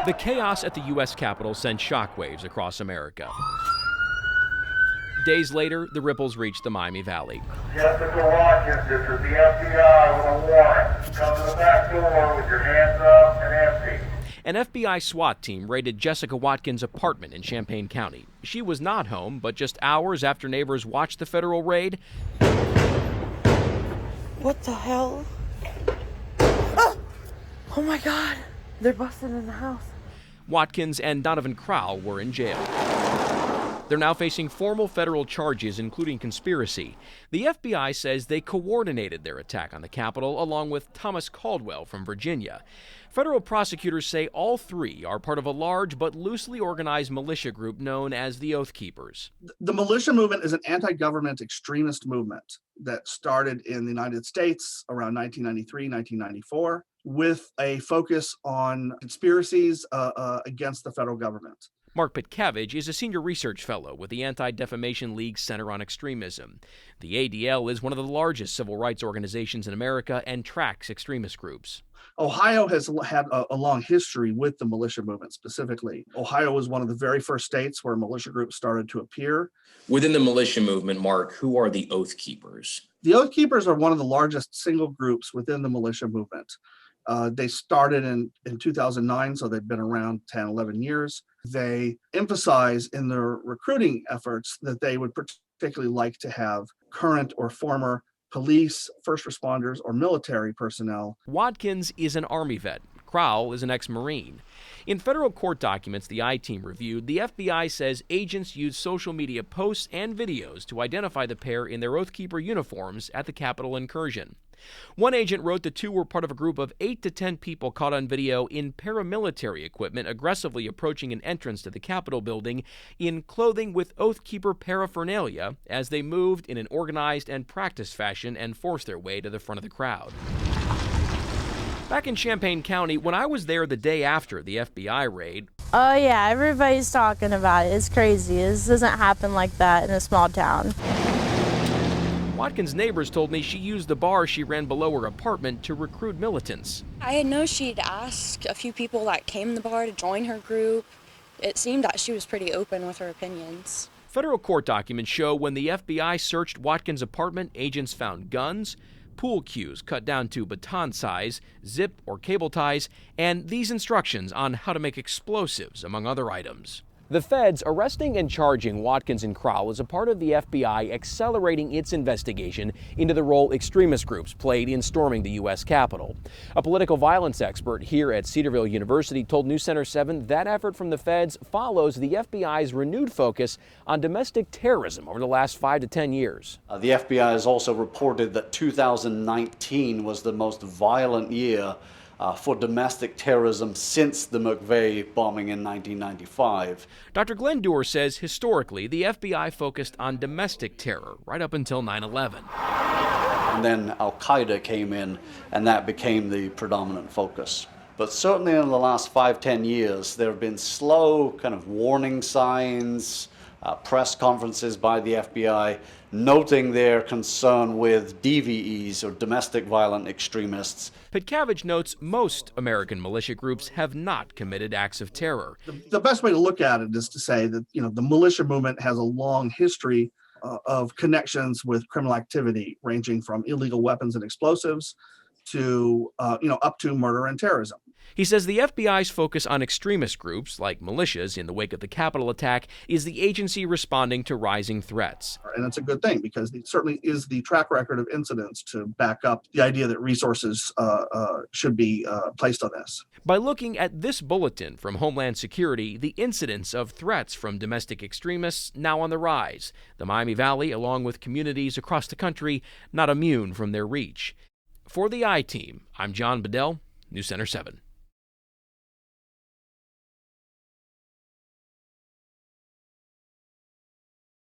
The chaos at the U.S. Capitol sent shockwaves across America. Days later, the ripples reached the Miami Valley. Jessica Watkins, this is the FBI with a warrant. Come to the back door with your hands up and empty. An FBI SWAT team raided Jessica Watkins' apartment in Champaign County. She was not home, but just hours after neighbors watched the federal raid. What the hell? Oh my God, they're busting in the house. Watkins and Donovan Crowell were in jail. They're now facing formal federal charges, including conspiracy. The FBI says they coordinated their attack on the Capitol along with Thomas Caldwell from Virginia. Federal prosecutors say all three are part of a large but loosely organized militia group known as the Oath Keepers. The militia movement is an anti-government extremist movement that started in the United States around 1993, 1994, with a focus on conspiracies against the federal government. Mark Pitkavage is a senior research fellow with the Anti-Defamation League Center on Extremism. The ADL is one of the largest civil rights organizations in America and tracks extremist groups. Ohio has had a long history with the militia movement specifically. Ohio was one of the very first states where militia groups started to appear. Within the militia movement, Mark, who are the Oath Keepers? The Oath Keepers are one of the largest single groups within the militia movement. They started in 2009, so they've been around 10, 11 years. They emphasize in their recruiting efforts that they would particularly like to have current or former police, first responders, or military personnel. Watkins is an Army vet. Crowell is an ex-Marine. In federal court documents the I-Team reviewed, the FBI says agents used social media posts and videos to identify the pair in their Oath Keeper uniforms at the Capitol incursion. One agent wrote the two were part of a group of 8 to 10 people caught on video in paramilitary equipment aggressively approaching an entrance to the Capitol building in clothing with Oath Keeper paraphernalia as they moved in an organized and practiced fashion and forced their way to the front of the crowd. Back in Champaign County, when I was there the day after the FBI raid. Oh yeah, everybody's talking about it. It's crazy. This doesn't happen like that in a small town. Watkins' neighbors told me she used the bar she ran below her apartment to recruit militants. I had known she'd asked a few people that came to the bar to join her group. It seemed that she was pretty open with her opinions. Federal court documents show when the FBI searched Watkins' apartment, agents found guns, pool cues cut down to baton size, zip or cable ties, and these instructions on how to make explosives, among other items. The feds arresting and charging Watkins and Crowell is a part of the FBI accelerating its investigation into the role extremist groups played in storming the U.S. Capitol. A political violence expert here at Cedarville University told News Center 7 that effort from the feds follows the FBI's renewed focus on domestic terrorism over the last 5 to 10 years. The FBI has also reported that 2019 was the most violent year for domestic terrorism since the McVeigh bombing in 1995. Dr. Glenn Doerr says historically the FBI focused on domestic terror right up until 9/11. And then Al-Qaeda came in and that became the predominant focus. But certainly in the last 5-10 years there have been slow kind of warning signs, press conferences by the FBI noting their concern with DVEs, or domestic violent extremists. Pitkavage notes most American militia groups have not committed acts of terror. The best way to look at it is to say that, the militia movement has a long history of connections with criminal activity, ranging from illegal weapons and explosives to, up to murder and terrorism. He says the FBI's focus on extremist groups, like militias in the wake of the Capitol attack, is the agency responding to rising threats. And it's a good thing because it certainly is the track record of incidents to back up the idea that resources should be placed on this. By looking at this bulletin from Homeland Security, the incidence of threats from domestic extremists now on the rise. The Miami Valley, along with communities across the country, not immune from their reach. For the I-Team, I'm John Bedell, News Center 7.